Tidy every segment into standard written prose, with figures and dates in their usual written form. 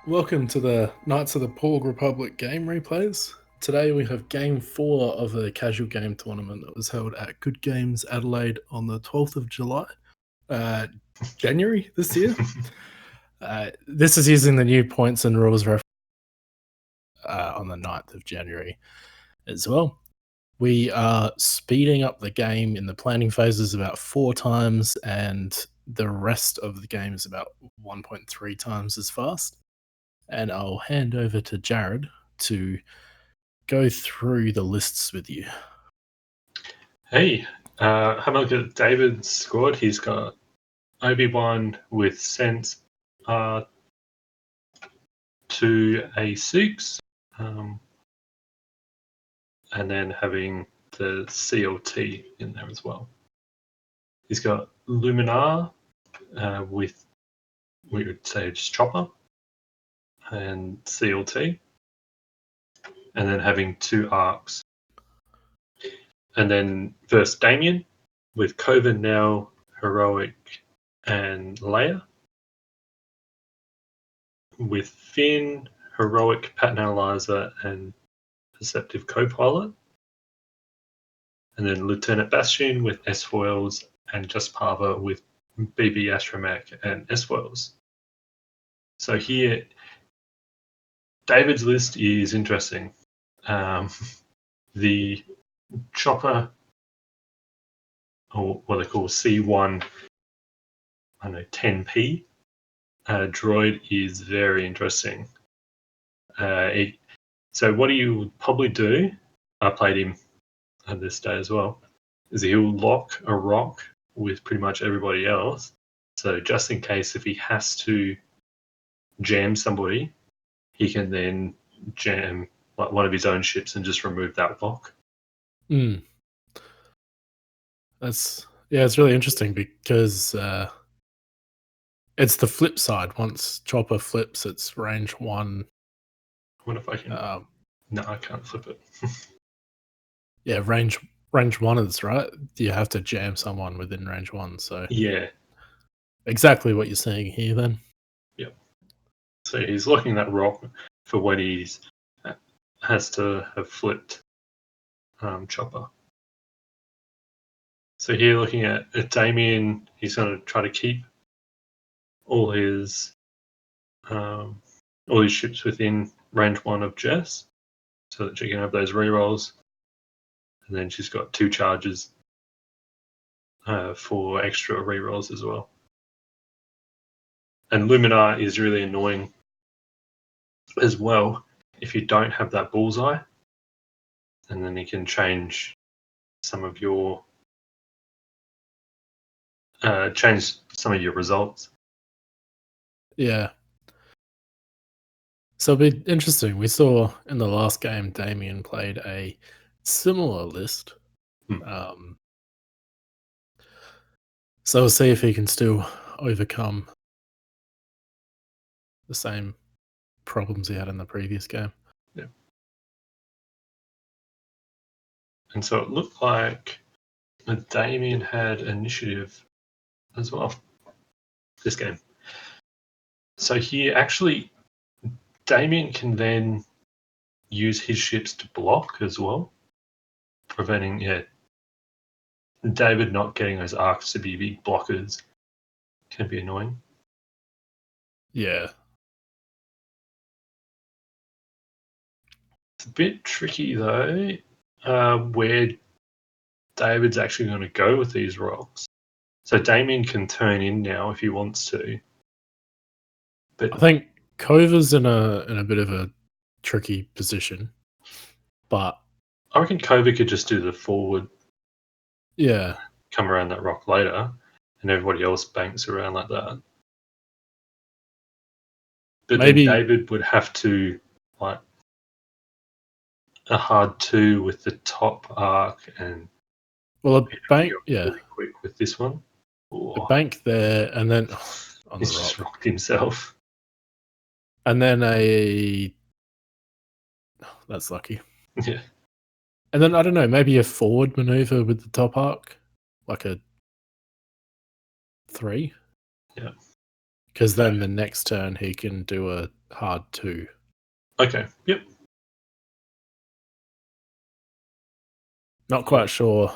Welcome to the Knights of the Porg Republic game replays. Today we have game 4 of a casual game tournament that was held at Good Games Adelaide on the 12th of July, January this year. This is using the new points and rules on the 9th of January as well. We are speeding up the game in the planning phases about 4 times, and the rest of the game is about 1.3 times as fast. And I'll hand over to Jarrad to go through the lists with you. Hey, have a look at David's squad. He's got Obi-Wan with Sense R2 A6, and then having the CLT in there as well. He's got Luminar with, we would say, just Chopper and CLT, and then having 2 arcs. And then versus Damien with Coven now, Heroic, and Leia. With Finn, Heroic, Pattern Analyzer, and Perceptive Copilot. And then Lieutenant Bastion with S-Foils, and Just Parva with BB Astromech and S-Foils. So here, David's list is interesting. The Chopper, or what they call C1, 10p droid is very interesting. So what he would probably do, I played him at this day as well, is he'll lock a rock with pretty much everybody else. So just in case if he has to jam somebody, he can then jam like one of his own ships and just remove that lock. It's really interesting because it's the flip side. Once Chopper flips, it's range 1. I wonder if I can. No, I can't flip it. Yeah, range 1 is right. You have to jam someone within range 1. So yeah, exactly what you're saying here. Then. Yep. So he's locking that rock for when he has to have flipped Chopper. So here, looking at Damien, he's going to try to keep all his ships within range 1 of Jess, so that she can have those rerolls. And then she's got 2 charges for extra rerolls as well. And Luminar is really annoying as well if you don't have that bullseye, and then you can change some of your results. Yeah. So it'll be interesting. We saw in the last game Damien played a similar list. So we'll see if he can still overcome the same problems he had in the previous game. Yeah. And so it looked like Damien had initiative as well this game. So here, actually, Damien can then use his ships to block as well, preventing David not getting those arcs to be big blockers. Can be annoying. Yeah. It's a bit tricky though, where David's actually going to go with these rocks. So Damien can turn in now if he wants to. But I think Kova's in a bit of a tricky position. But I reckon Kova could just do the forward. Yeah. Come around that rock later, and everybody else banks around like that. But maybe then David would have to like a hard 2 with the top arc and a bank really quick with this one. A bank there and then on he's just rocked himself. And then that's lucky. Yeah. And then I don't know, maybe a forward maneuver with the top arc, like a 3. Yeah. Because then the next turn he can do a hard 2. Okay, yep. Not quite sure.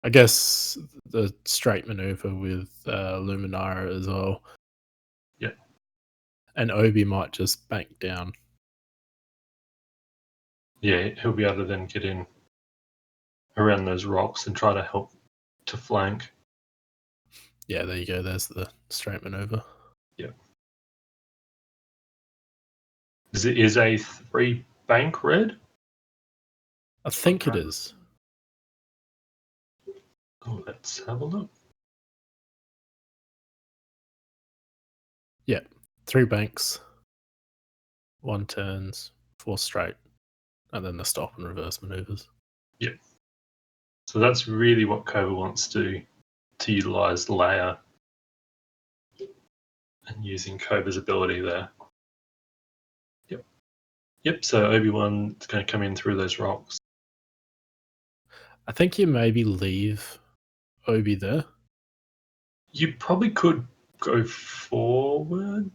I guess the straight maneuver with Luminara as well. Yep. And Obi might just bank down. Yeah, he'll be able to then get in around those rocks and try to help to flank. Yeah, there you go. There's the straight maneuver. Yep. Is a 3 bank red? I think it is. Oh, let's have a look. Yeah, 3 banks, 1 turns, 4 straight, and then the stop and reverse maneuvers. Yep. So that's really what Cobra wants to utilize layer and using Cobra's ability there. Yep. Yep, so Obi-Wan's going to come in through those rocks. I think you maybe leave Obi there. You probably could go forward.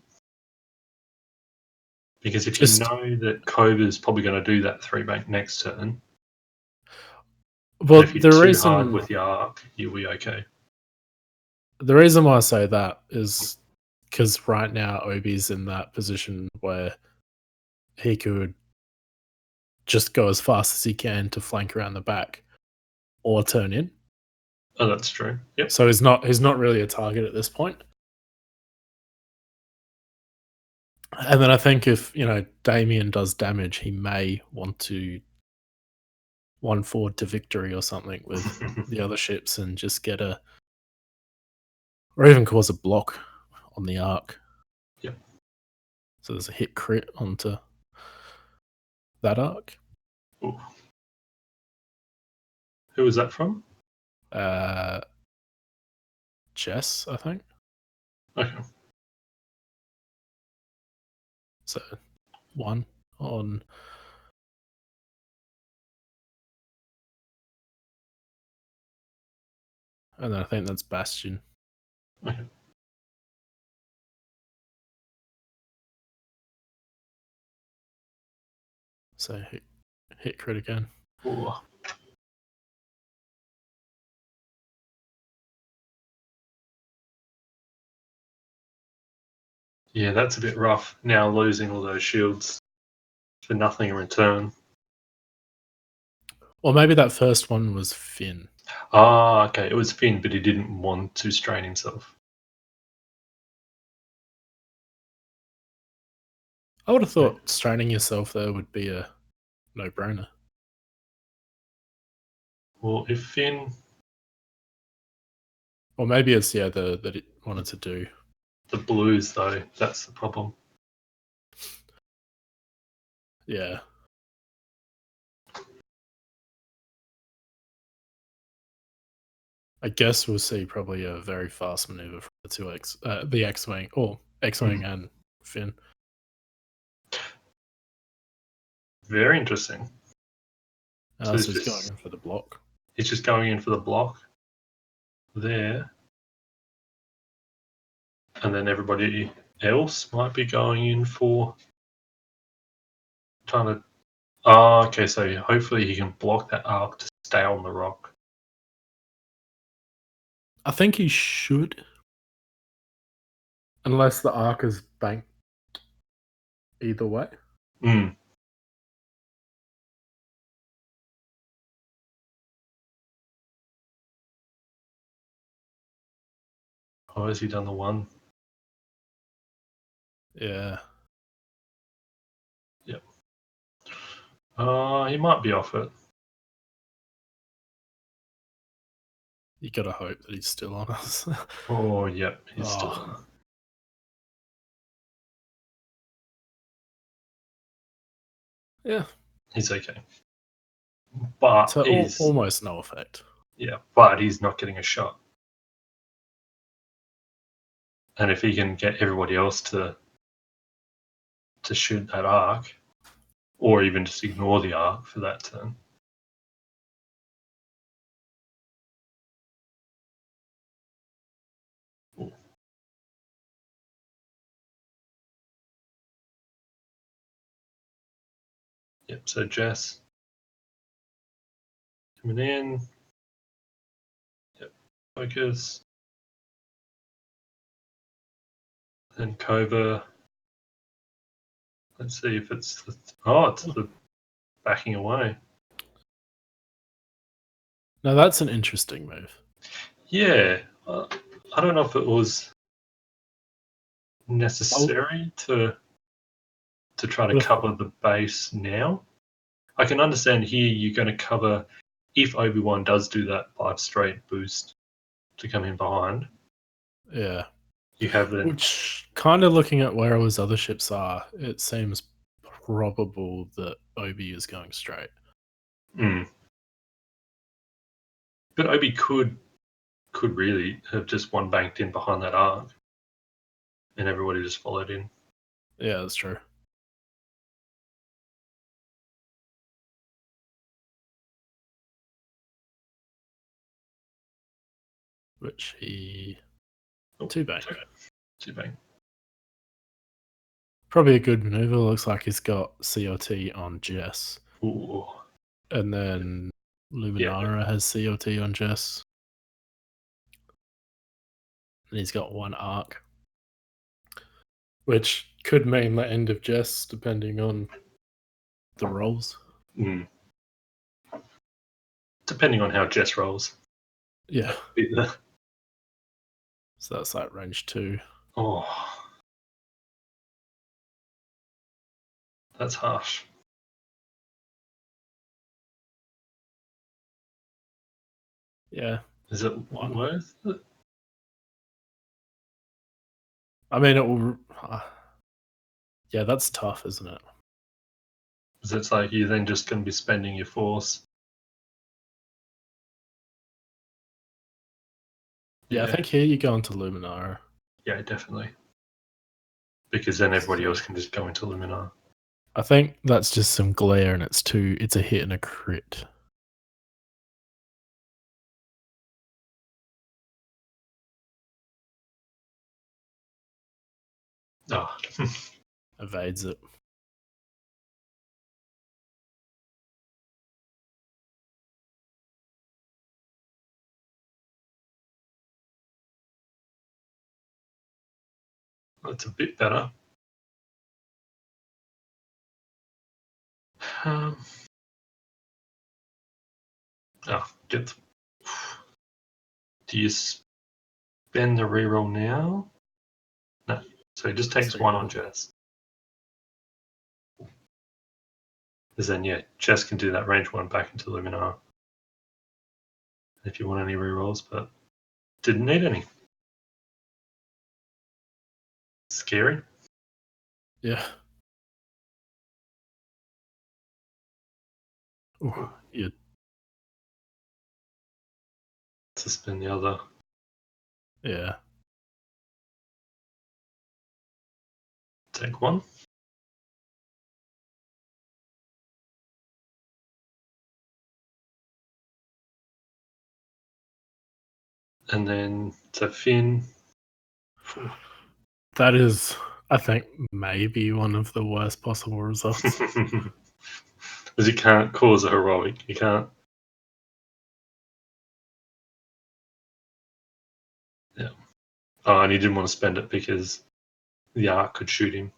Because if you know that Cobra's probably going to do that 3 bank next turn, well, if you're too hard with your arc, you'll be okay. The reason why I say that is because right now Obi's in that position where he could just go as fast as he can to flank around the back or turn in. Oh, that's true. Yep. So he's not really a target at this point. And then I think if, Damien does damage, he may want to 1 forward to victory or something with the other ships and just get or even cause a block on the arc. Yep. So there's a hit crit onto that arc. Ooh. Who was that from? Jess, I think. Okay. So 1 on. And then I think that's Bastion. Okay. So hit crit again. Ooh. Yeah, that's a bit rough. Now losing all those shields for nothing in return. Or maybe that first one was Finn. Ah, okay. It was Finn, but he didn't want to strain himself. I would have thought straining yourself there would be a no-brainer. Well, if Finn... Or maybe it's, that it wanted to do. The blues, though, that's the problem. Yeah. I guess we'll see probably a very fast maneuver from the X-Wing, or X-Wing and Finn. Very interesting. So he's going in for the block. He's just going in for the block there. And then everybody else might be going in for trying to... Oh, okay, so hopefully he can block that arc to stay on the rock. I think he should. Unless the arc is banked either way. Mm. Oh, has he done the 1? Yeah. Yep. He might be off it. You gotta hope that he's still on us. Oh, yep, he's still on. Yeah. He's okay. But so he's... almost no effect. Yeah, but he's not getting a shot. And if he can get everybody else to shoot that arc, or even just ignore the arc for that turn. Ooh. Yep, so Jess coming in. Yep, focus. And Cova. Let's see if it's the. Oh, it's the backing away. Now that's an interesting move. Yeah. I don't know if it was necessary to try to cover the base now. I can understand here you're going to cover if Obi-Wan does do that 5 straight boost to come in behind. Yeah. You have then. Which, kind of looking at where his other ships are, it seems probable that Obi is going straight. But Obi could really have just one banked in behind that arc, and everybody just followed in. Yeah, that's true. Which he... Two bank. Probably a good maneuver. Looks like he's got COT on Jess. Ooh. And then Luminara has COT on Jess. And he's got one arc. Which could mean the end of Jess, depending on the rolls. Depending on how Jess rolls. Yeah. So that's like range 2. Oh. That's harsh. Yeah. Is it worth it? I mean, it will... yeah, that's tough, isn't it? Because it's like you're then just going to be spending your force. Yeah, I think here you go into Luminara. Yeah, definitely. Because then everybody else can just go into Luminara. I think that's just some glare, and it's a hit and a crit. Oh. Evades it. That's a bit better. Do you spend the reroll now? No. So he just takes one on Jess. Because then, yeah, Jess can do that range 1 back into Luminar. If you want any rerolls, but didn't need any. Scary. Yeah. Ooh, yeah. Suspend the other. Yeah. Take one. And then to Finn. That is, I think, maybe one of the worst possible results. Because you can't cause a heroic. You can't. Yeah. Oh, and he didn't want to spend it because the arc could shoot him.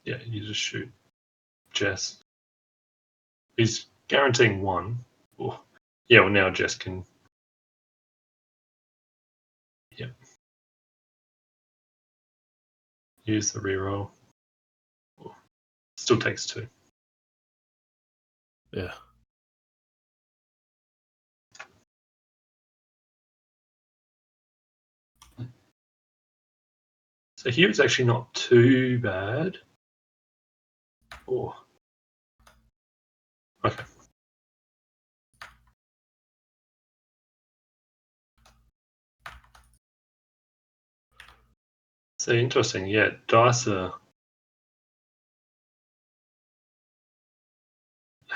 Yeah, you just shoot Jess. He's guaranteeing one. Oh. Yeah, well, now Jess can. Yeah. Use the reroll. Oh. Still takes 2. Yeah. So here it's actually not too bad. Oh. Okay. So interesting, yeah. Dice are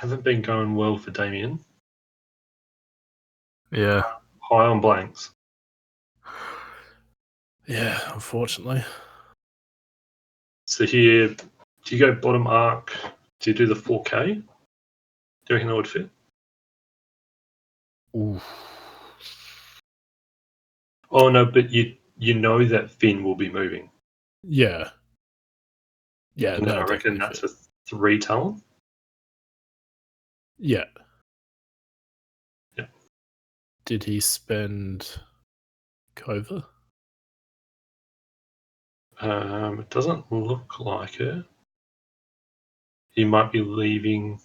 haven't been going well for Damien. Yeah. High on blanks. Yeah, unfortunately. So here, do you go bottom arc? Do you do the 4K? Do you reckon that would fit? Ooh. Oh no, but you know that Finn will be moving. Yeah. Yeah, And then I that'll reckon definitely that's fit. a 3 talent. Yeah. Yeah. Did he spend Cova? It doesn't look like it. He might be leaving.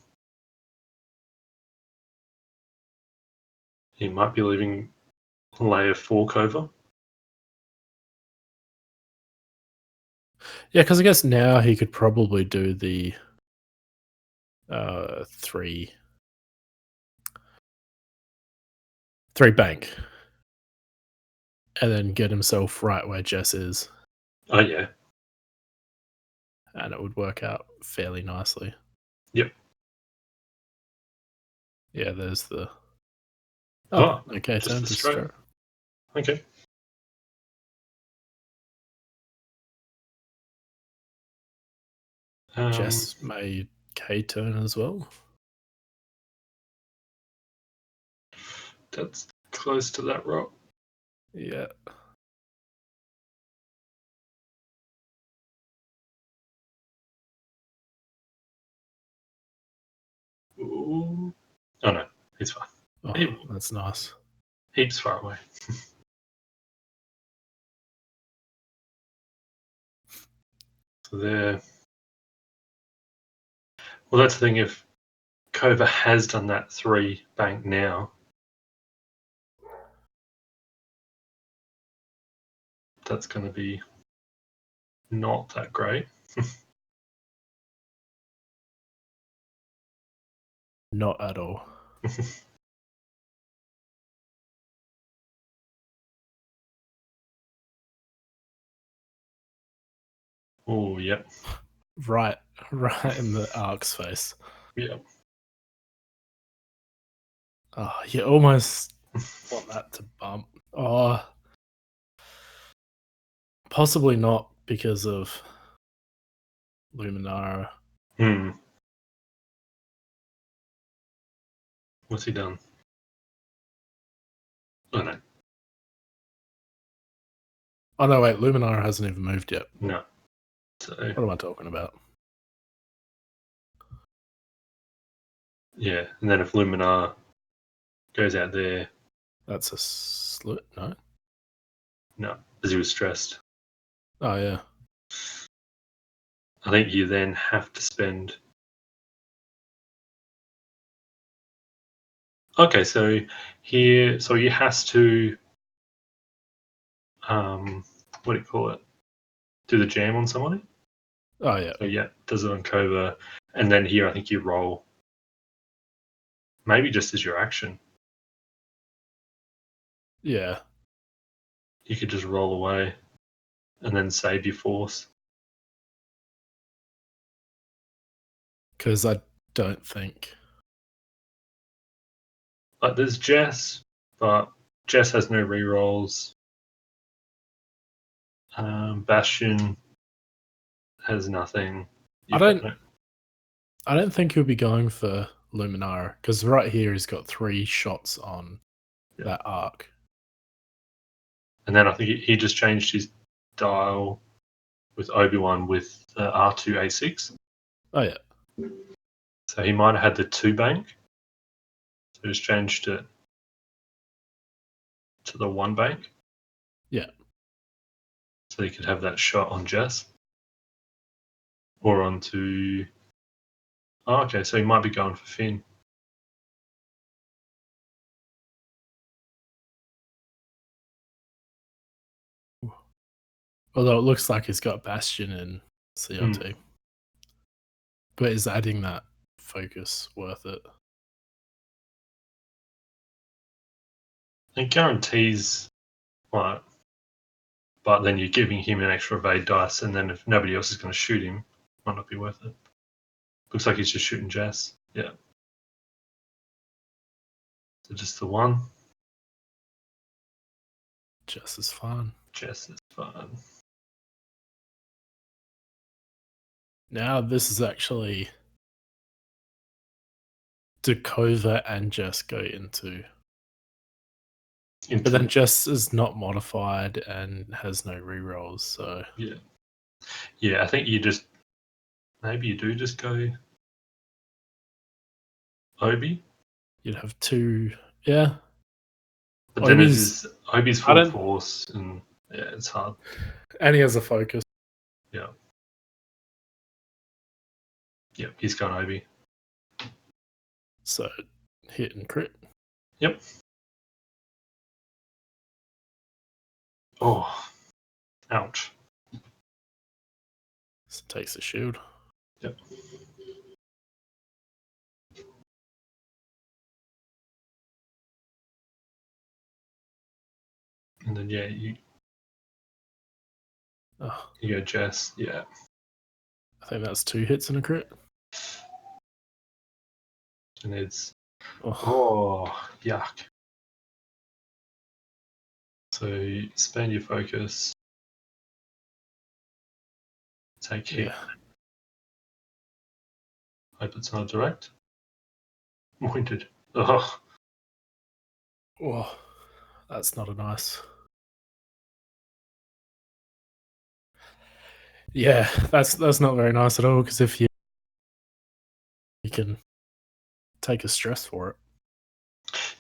He might be leaving layer 4 cover. Yeah, because I guess now he could probably do the 3 bank and then get himself right where Jess is, Oh yeah. and it would work out fairly nicely. Yep. Yeah, there's the. Oh, okay, just turn the to straight. stroke. Okay. Jess made K turn as well. That's close to that rock. Yeah. Ooh. Oh no, he's fine. Oh, that's nice. Heaps far away. So there. Well, that's the thing. If Kova has done that 3 bank now, that's going to be not that great. Not at all. Oh, yep. Right in the Ark's face. Yeah. Oh, you almost want that to bump. Oh, possibly not because of Luminara. What's he done? Oh no. Oh no, wait, Luminara hasn't even moved yet. No. So What am I talking about? yeah, and then if Luminar goes out there, That's a slit, no? no, because he was stressed. Oh yeah. I think you then have to spend. Okay, so here, so he has to, what do you call it? Do the jam on somebody. Oh yeah. So yeah, does it on Kova, and then here I think you roll. Maybe just as your action, Yeah. you could just roll away, and then save your force. Because I don't think. Like there's Jess, but Jess has no rerolls. Bastion has nothing. I don't think he'll be going for Luminara because right here he's got 3 shots on that arc. And then I think he just changed his dial with Obi-Wan with R2A6. Oh yeah. So he might have had the 2 bank. So just changed it to the 1 bank. Yeah. So he could have that shot on Jess. Or onto. Oh, okay, so he might be going for Finn. Although it looks like he's got Bastion and CLT. But is adding that focus worth it? It guarantees what, but then you're giving him an extra evade dice, and then if nobody else is going to shoot him, might not be worth it. Looks like he's just shooting Jess. Yeah. So just the one. Just as fun. Just as fun. Now this is actually Dakova and Jess go into. But then Jess is not modified and has no rerolls, so yeah. I think you just maybe you do just go Obi. You'd have two, yeah. But then it Obi's is Obi's full force, and yeah, it's hard. And he has a focus. Yeah. Yep, he's going Obi. So hit and crit. Yep. Oh, ouch. So takes a shield. Yep. And then yeah, you go Jess. Yeah. I think that's 2 hits and a crit. And it's yuck. So you spend your focus. Take hit. Hope it's not direct. Pointed. Oh, that's not a nice. Yeah, that's not very nice at all, because if you can take a stress for it.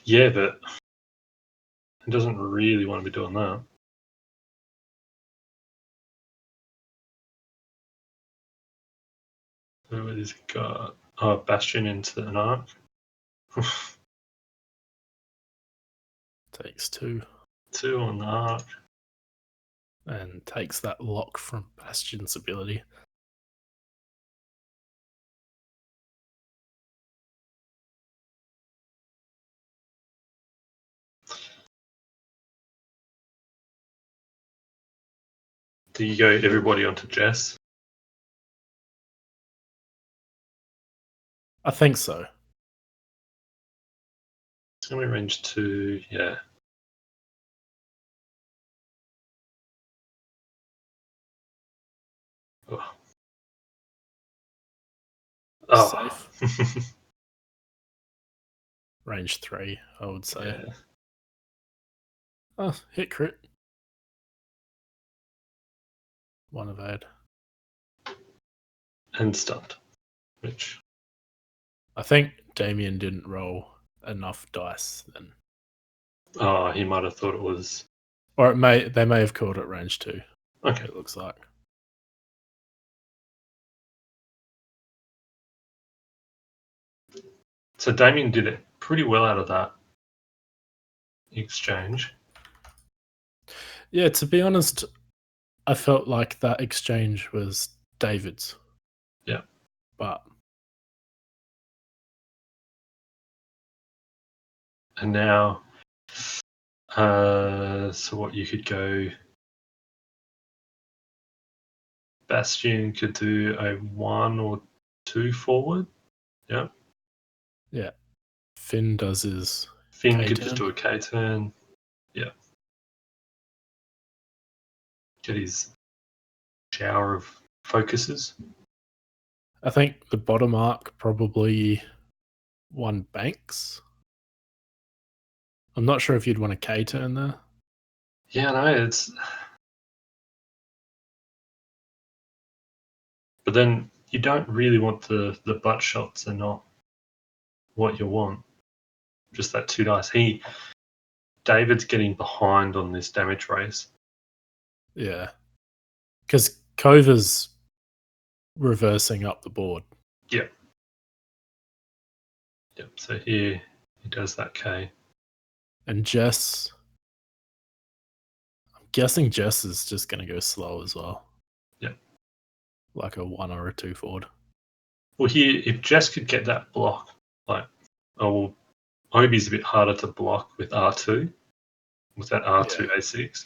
Yeah, but it doesn't really want to be doing that. So it has got Bastion into an arc. Takes 2. 2 on the arc. And takes that lock from Bastion's ability. Do you go everybody onto Jess? I think so. It's going to be range 2, yeah. Safe. Range 3, I would say. Yeah. Hit crit. 1 evade. And stunned. Which I think Damien didn't roll enough dice then. Oh, he might have thought it was. Or they may have called it range 2. Okay. It looks like. So Damien did it pretty well out of that exchange. Yeah, to be honest, I felt like that exchange was David's. Yeah. But. And now, so what you could go. Bastion could do a 1 or 2 forward. Yeah. Yeah. Finn does his. Finn K-turn. could just do a K turn. Yeah. Get his shower of focuses. I think the bottom arc probably 1 Banks. I'm not sure if you'd want a K-turn there. Yeah, no, it's. But then you don't really want the butt shots, and not what you want. Just that 2 dice. David's getting behind on this damage race. Yeah. Because Kova's reversing up the board. Yep. Yep. So here he does that K. And Jess. I'm guessing Jess is just going to go slow as well. Yep. Like a 1 or a 2 forward. Well, here, if Jess could get that block, Obi's a bit harder to block with R2, with that R2 A6.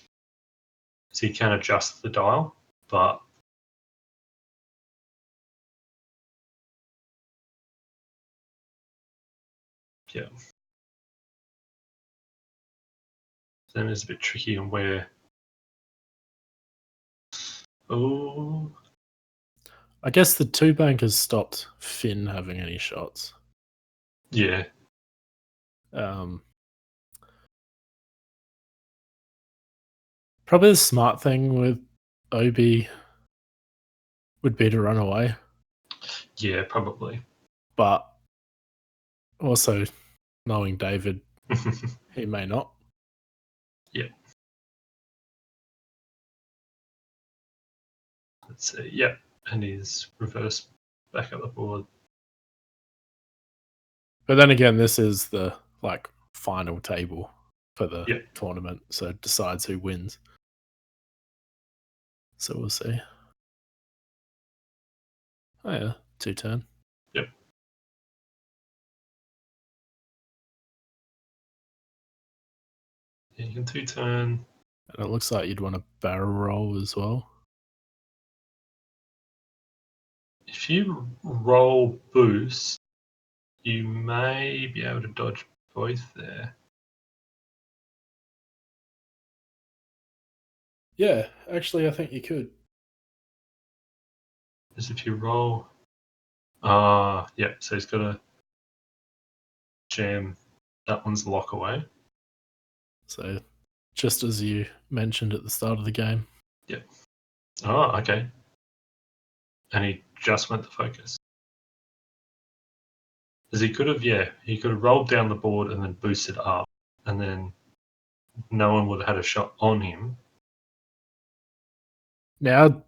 So you can adjust the dial, but yeah. Then it's a bit tricky on where. Oh, I guess the two bankers stopped Finn having any shots. yeah. Probably the smart thing with Obi would be to run away, Yeah, probably. but also knowing David, he may not. Yeah. Let's see. Yeah, and he's reverse back up the board. But then again, this is the final table for the Yeah. tournament, so it decides who wins. So we'll see. Oh yeah, 2-turn. Yep. Yeah, you can 2-turn. And it looks like you'd want a barrel roll as well. If you roll boost, you may be able to dodge both there. Yeah, actually, I think you could. Because if you roll, yeah. So he's got to jam. That one's lock away. So, just as you mentioned at the start of the game. Yep. Oh, okay. And he just went to focus. Because he could have rolled down the board and then boosted up, and then no one would have had a shot on him. Now,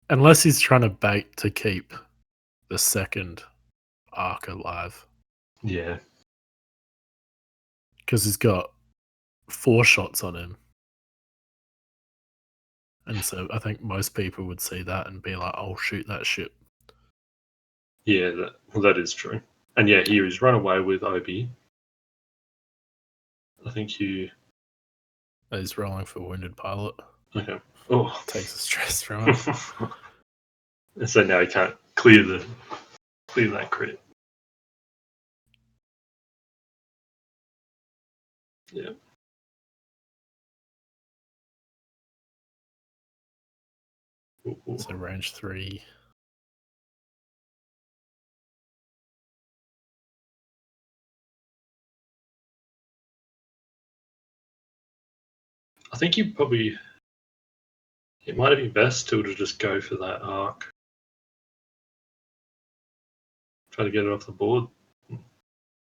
unless he's trying to bait to keep the second arc alive, Yeah. because he's got 4 shots on him. And so I think most people would see that and be like, "Oh, shoot that shit." Yeah, that is true. And yeah, he was run away with Obi. I think you. He's rolling for wounded pilot. Okay. Oh. Takes the stress from it. And so now he can't clear that crit. Yeah. Ooh. So range 3. I think it might have been best still to just go for that arc. Try to get it off the board.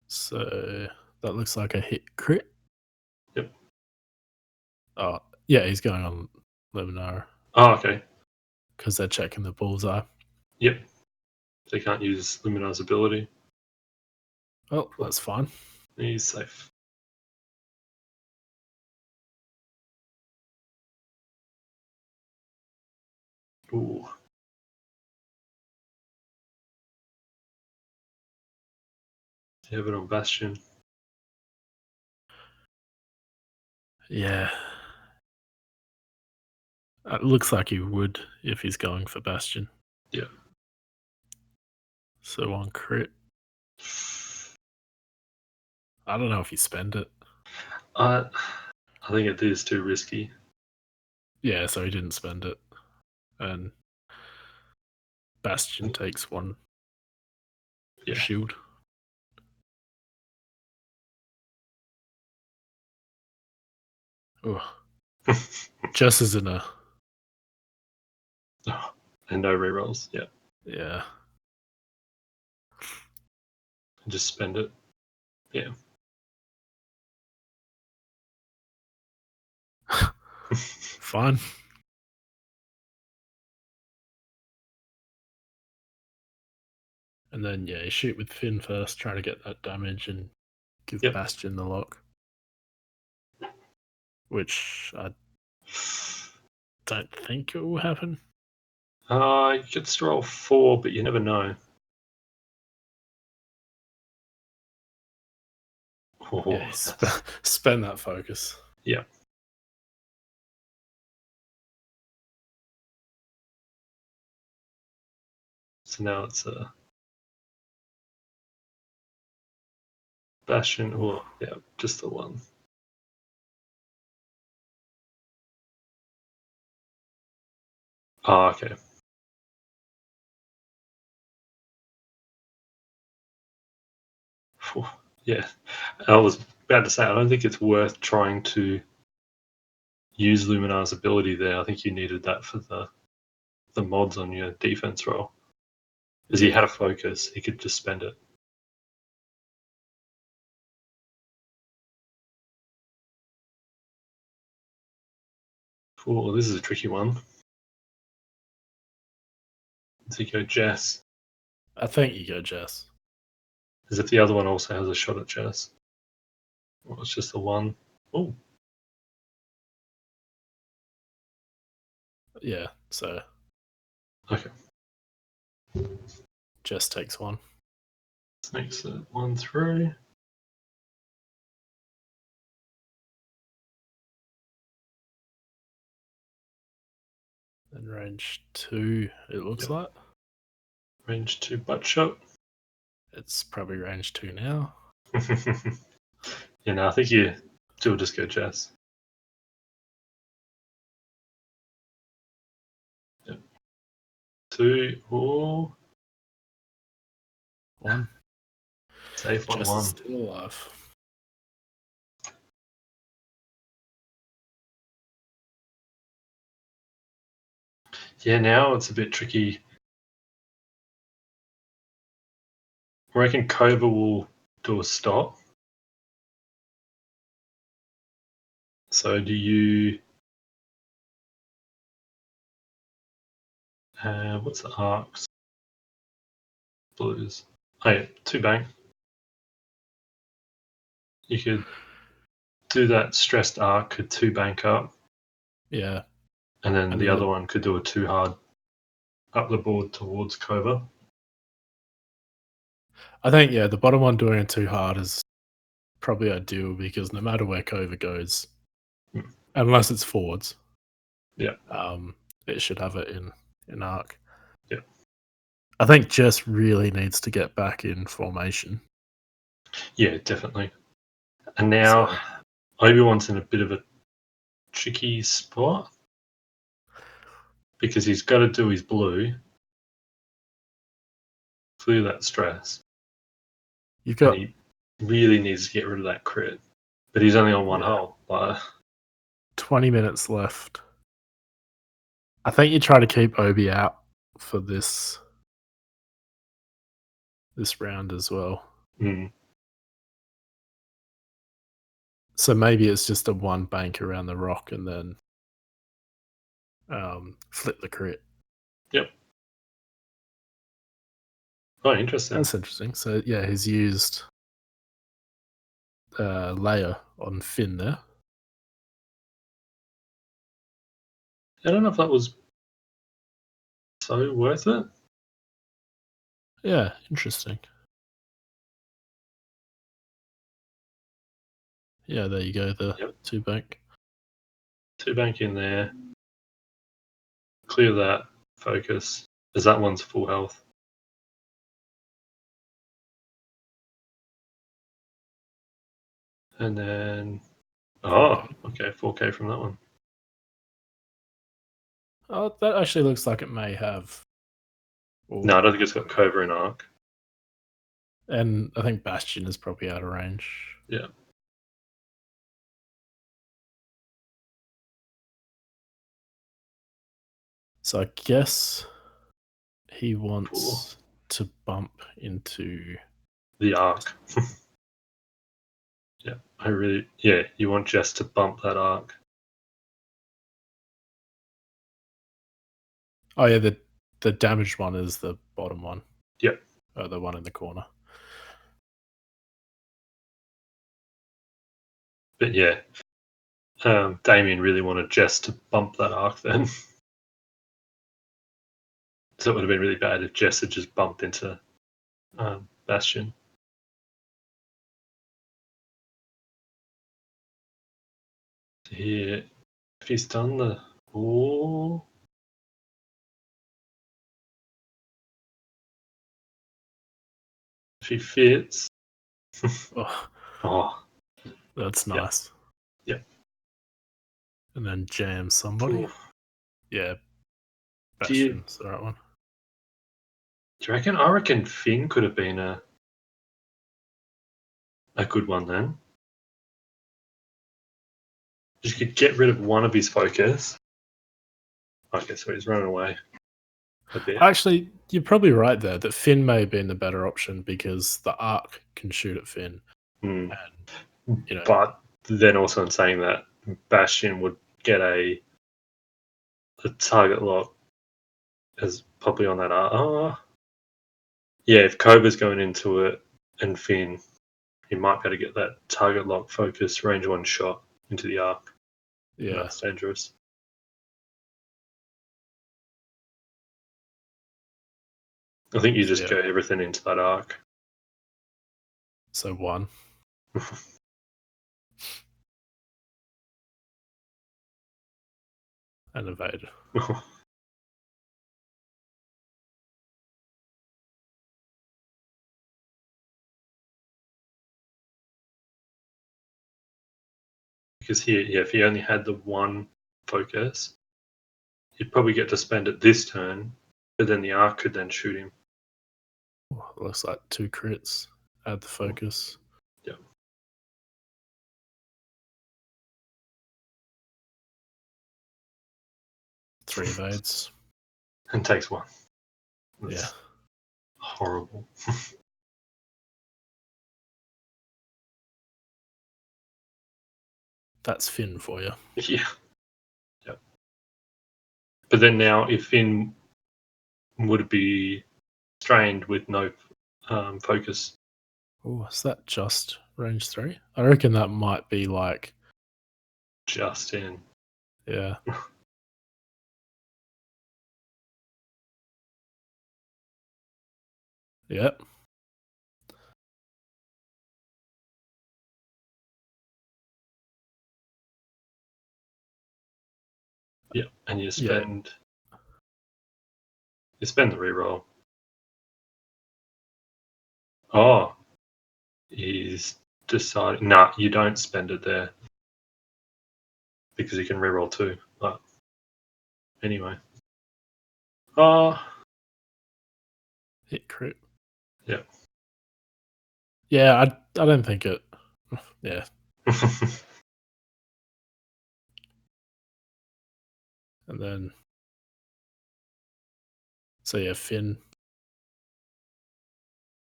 So that looks like a hit crit. Yep. Oh, yeah, he's going on Luminar. Oh, okay. Because they're checking the bullseye. Yep. They can't use Luminar's ability. Oh, that's fine. He's safe. Ooh. You have it on Bastion. Yeah. It looks like he would if he's going for Bastion. Yeah. So on crit. I don't know if you spend it. I think it is too risky. Yeah, so he didn't spend it. And Bastion takes 1 shield. Just as in a. And no rerolls. Yeah. Yeah. Just spend it. Yeah. Fine. And then, yeah, you shoot with Finn first, try to get that damage and give Bastion the lock. Which I don't think it will happen. You could still roll 4, but you never know. Yeah, spend that focus. Yeah. So now it's a Bastion, or yeah, just the one. Oh, okay. Phew, yeah, I was about to say, I don't think it's worth trying to use Luminar's ability there. I think you needed that for the mods on your defense roll. Because he had a focus, he could just spend it. Cool, this is a tricky one. Does he go Jess? I think you go Jess. As if the other one also has a shot at Jess. Well, it's just the one. Oh. Yeah, so. Okay. Jess takes one. Snakes it 1 through. And range 2, it looks like. Range 2 butt shot. It's probably range 2 now. Yeah, no, I think you still just go Jess. Yep. 2. Oh. 1. Safe 1 Jess 1. is still alive. Yeah, now it's a bit tricky. I reckon Cova will do a stop. So do you... what's the arcs? Blues. Oh yeah, 2 bank. You could do that stressed arc, could 2 bank up. Yeah. And then the other one could do a 2 hard up the board towards Cova. I think, yeah, the bottom one doing it too hard is probably ideal because no matter where Cova goes, unless it's forwards, yeah, it should have it in arc. Yeah. I think Jess really needs to get back in formation. Yeah, definitely. And now Obi-Wan's in a bit of a tricky spot because he's got to do his blue, clear that stress. You've got and he really needs to get rid of that crit. But he's only on one Yeah. hole. Like, 20 minutes left. I think you try to keep Obi out for this round as well. So maybe it's just a 1 bank around the rock and then flip the crit. Yep. Oh, interesting. That's interesting. So yeah, he's used layer on Finn there. I don't know if that was so worth it. Yeah, interesting. Yeah, there you go, the 2 bank. 2 bank in there. Clear that. Focus. As that one's full health. And then... Oh, okay. 4k from that one. Oh, that actually looks like it may have... No, I don't think it's got Cova in arc. And I think Bastion is probably out of range. Yeah. So I guess he wants to bump into the arc. Yeah, you want Jess to bump that arc. Oh yeah, the damaged one is the bottom one. Yep. The one in the corner. But yeah, Damien really wanted Jess to bump that arc then. So it would have been really bad if Jess had just bumped into Bastion. Here, if he's done the... Oh... If he fits... Oh, that's nice. Yep. And then jam somebody. Ooh. Yeah. Bastion's the right one. Do you reckon? I reckon Finn could have been a good one then. You could get rid of one of his focus. Okay, so he's running away a bit. Actually, you're probably right there that Finn may have been the better option because the Arc can shoot at Finn. Mm. And, but then also in saying that, Bastion would get a target lock as probably on that Arc. Yeah, if Cobra's going into it and Finn, he might be able to get that target lock focus range one shot into the Arc. Yeah. That's dangerous. I think you just go everything into that Arc. So 1. And evade. Because here, if he only had the one focus, he'd probably get to spend it this turn, but then the Arc could then shoot him. Looks like 2 crits. Add the focus. Yeah. Three evades. And takes 1. That's horrible. That's Finn for you. Yeah. Yep. But then now, if Finn would be strained with no focus. Oh, is that just range 3? I reckon that might be like just in. Yeah. Yep. Yeah, and you spend the reroll. Oh, he's decided. Nah, you don't spend it there because you can reroll 2. But anyway, hit crit. Yeah. Yeah, I don't think it. Yeah. And then, so yeah, Finn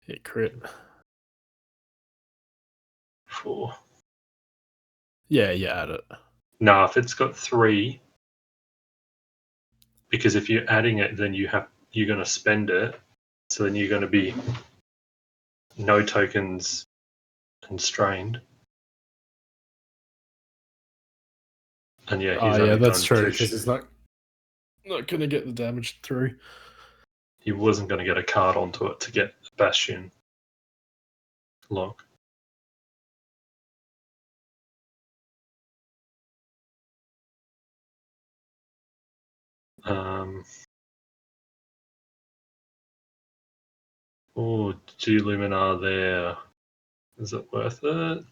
hit crit. 4. Yeah, add it. Nah, if it's got 3, because if you're adding it, then you're going to spend it. So then you're going to be no tokens and strained. And yeah, he's only that's done true 2 because he's not going to get the damage through. He wasn't going to get a card onto it to get a Bastion lock. G Luminar there. Is it worth it?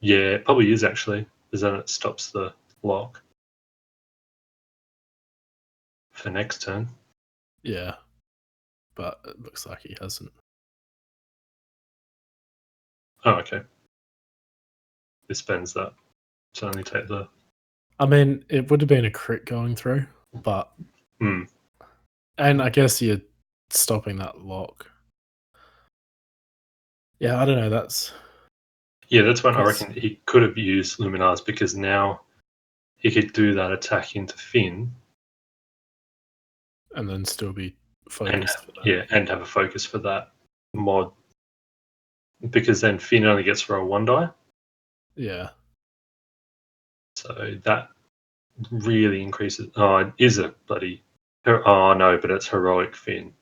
Yeah, it probably is actually, because then it stops the lock for next turn. Yeah, but it looks like he hasn't. Oh, okay. It spends that to only take the. I mean, it would have been a crit going through, but. And I guess you're stopping that lock. Yeah, I don't know. That's when I reckon he could have used Luminars because now he could do that attack into Finn. And then still be focused for that. And have a focus for that mod. Because then Finn only gets to roll 1 die. Yeah. So that really increases. Oh, it is a bloody. Oh no, but it's heroic Finn.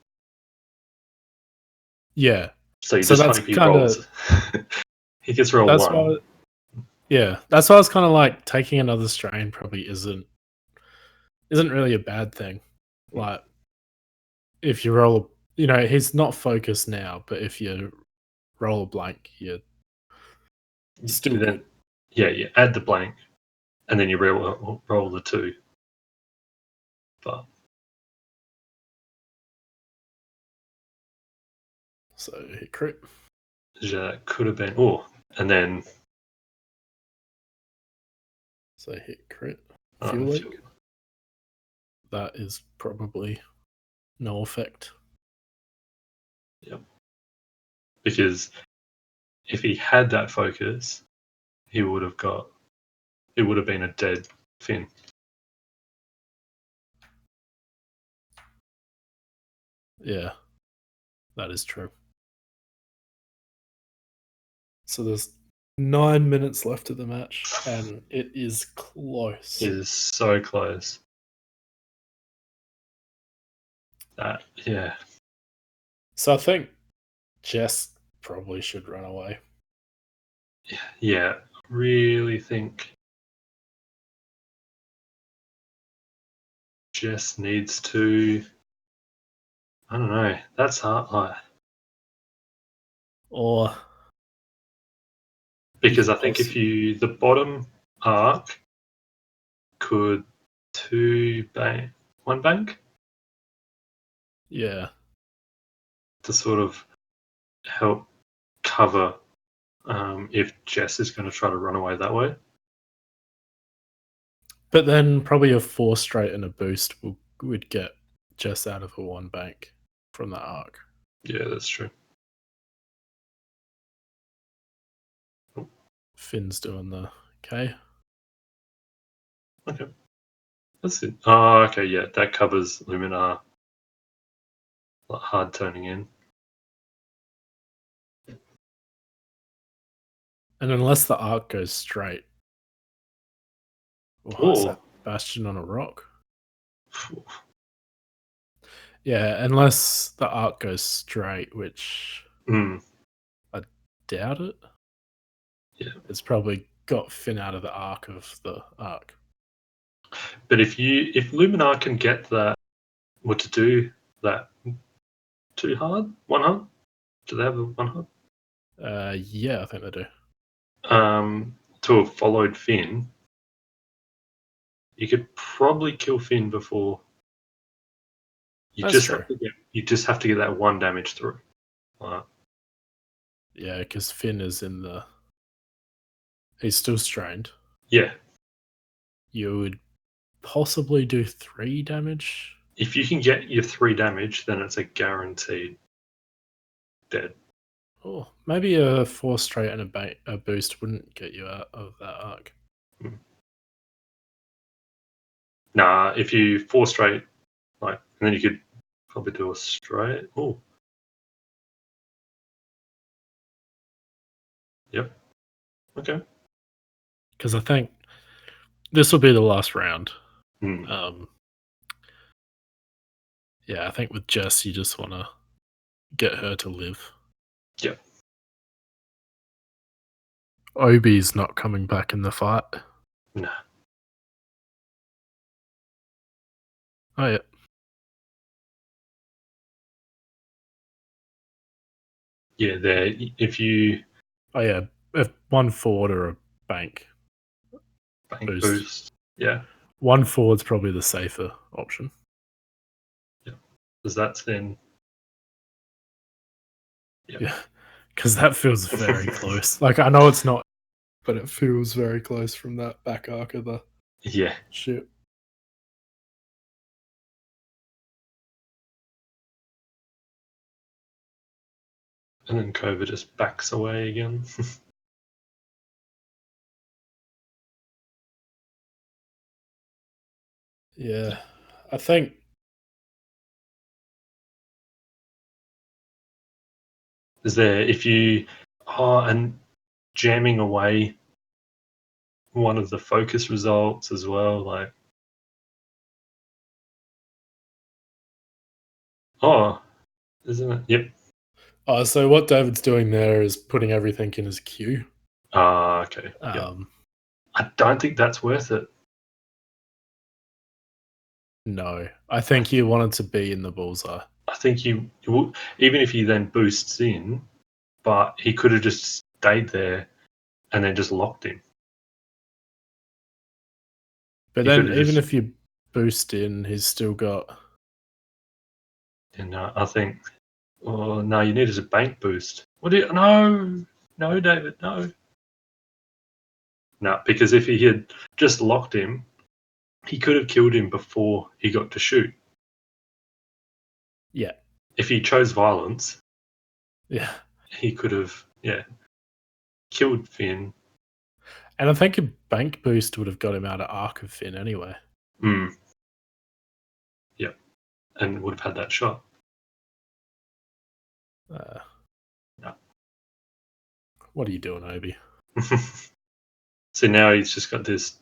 Yeah. So you just hope he rolls. He gets roll 1. That's why I was kind of like taking another strain probably isn't really a bad thing. Like if you roll, he's not focused now, but if you roll a blank, you're still good. Yeah, you add the blank, and then you roll the 2. But So hit crit. Jarrad could have been. Oh, and then So hit crit. Fuel leak. fuel. That is probably no effect. Yep. Because if he had that focus, he would have got. It would have been a dead Finn. Yeah, that is true. So there's 9 minutes left of the match, and it is close. It is so close. Yeah. So I think Jess probably should run away. Yeah. Really think Jess needs to. I don't know. That's hard. Or Because I think if the bottom arc could one bank yeah, to sort of help cover if Jess is going to try to run away that way. but then probably a 4 straight and a boost would get Jess out of a 1 bank from the arc. Yeah, that's true. Finn's doing the K. Okay. That's it. Oh, okay, yeah. That covers Luminar hard turning in. And unless the arc goes straight. Oh, is that Bastion on a rock? Yeah, unless the arc goes straight, which I doubt it. Yeah. It's probably got Finn out of the arc of the arc. But if Luminar can get that, what to do that too hard? 1 hard? Do they have a 1 hard? Yeah, I think they do. To have followed Finn, you could probably kill Finn before. You just have to get that 1 damage through. Yeah, because Finn is in the. He's still strained. Yeah. You would possibly do 3 damage. If you can get your 3 damage, then it's a guaranteed dead. Oh, maybe a 4 straight and a boost wouldn't get you out of that arc. Nah, if you 4 straight, and then you could probably do a straight. Oh. Yep. Okay. Because I think this will be the last round. Yeah, I think with Jess, you just want to get her to live. Yep. Obi's not coming back in the fight. Nah. Oh, yeah. Yeah, there. If you. Oh, yeah. If 1 forward or a bank boost. Yeah. 1 forward's probably the safer option. Yeah. Because that's then. Yeah. Because that feels very close. I know it's not, but it feels very close from that back arc of the ship. And then Cova just backs away again. Yeah. I think. Is there, if you. And jamming away one of the focus results as well, isn't it? Yep. So what David's doing there is putting everything in his queue. Okay. I don't think that's worth it. No, I think you wanted to be in the bullseye. I think you even if he then boosts in, but he could have just stayed there and then just locked him. But then even if you boost in, he's still got. And I think, oh no, you needed a bank boost. What do you? No, David, no. No, because if he had just locked him, he could have killed him before he got to shoot. Yeah. If he chose violence, Yeah. he could have, killed Finn. And I think a bank boost would have got him out of arc of Finn anyway. Yep. And would have had that shot. No. What are you doing, Obi? So now he's just got this.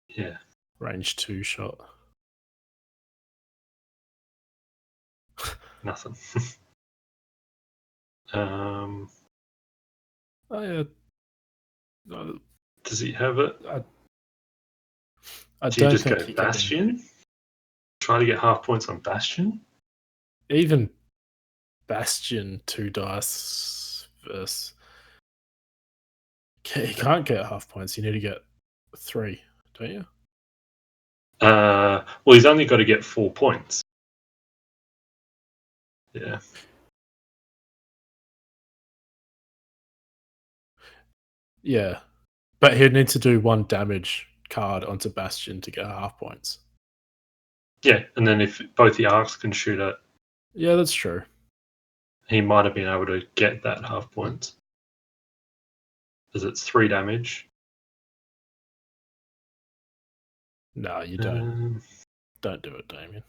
Yeah. Range 2 shot. Nothing. Oh, yeah. Does he have it? I Do you don't just think go he Bastion? Try to get half points on Bastion? Even Bastion 2 dice versus. He can't get half points. You need to get 3, don't you? Well, he's only got to get 4 points. Yeah. Yeah. But he'd need to do 1 damage card onto Bastion to get half points. Yeah, and then if both the arcs can shoot it, Yeah, that's true. he might have been able to get that half point. Because it's 3 damage. No, you don't. Don't do it, Damien.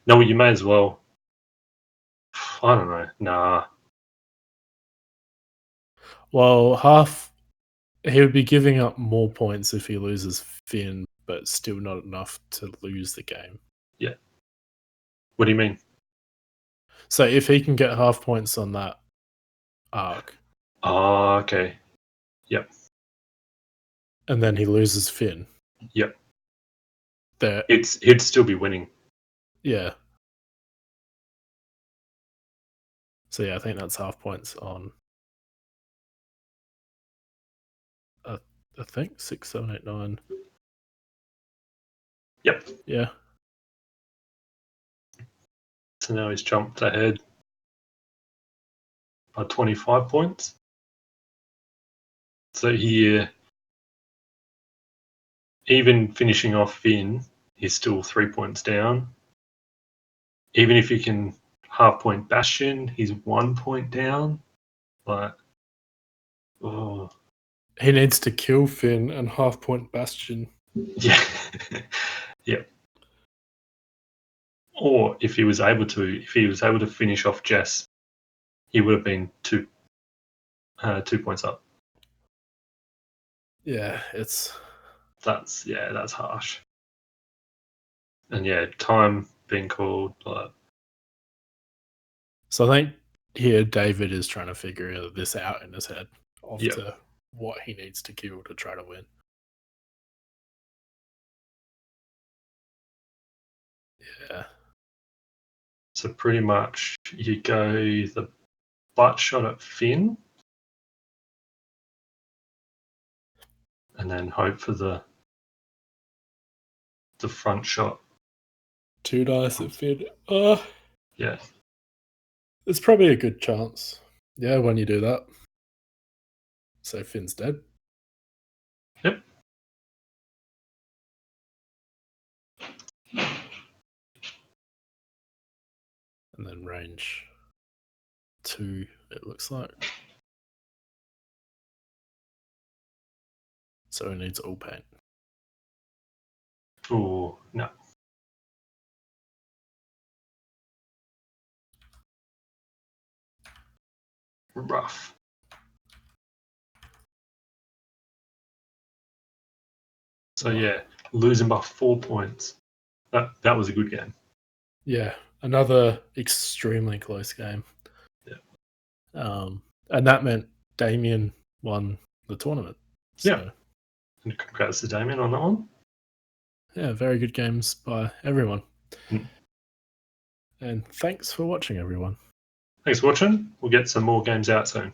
No, you may as well. I don't know. Nah. Well, he would be giving up more points if he loses Finn, but still not enough to lose the game. Yeah. What do you mean? So if he can get half points on that arc. Oh, okay. Yep. And then he loses Finn. Yep. There. He'd still be winning. Yeah. So yeah, I think that's half points on. I think 6, 7, 8, 9. Yep. Yeah. So now he's jumped ahead by 25 points. So here, even finishing off Finn, he's still 3 points down. Even if you can half point Bastion, he's 1 point down. But he needs to kill Finn and half point Bastion. Yeah. Yep. Or if he was able to finish off Jess, he would have been 2 points up. Yeah, that's harsh. And yeah, time being called. So I think here David is trying to figure this out in his head of what he needs to kill to try to win. Yeah. So pretty much you go the butt shot at Finn, and then hope for the front shot. 2 dice at Finn. Yeah. It's probably a good chance. Yeah, when you do that. So Finn's dead. Yep. And then range 2, it looks like. So he needs all paint. Oh, no. Rough. So yeah, losing by 4 points. That was a good game. Yeah, another extremely close game. Yeah. And that meant Damien won the tournament. So. Yeah. And congrats to Damien on that one. Yeah, very good games by everyone. Mm. And thanks for watching, everyone. Thanks for watching. We'll get some more games out soon.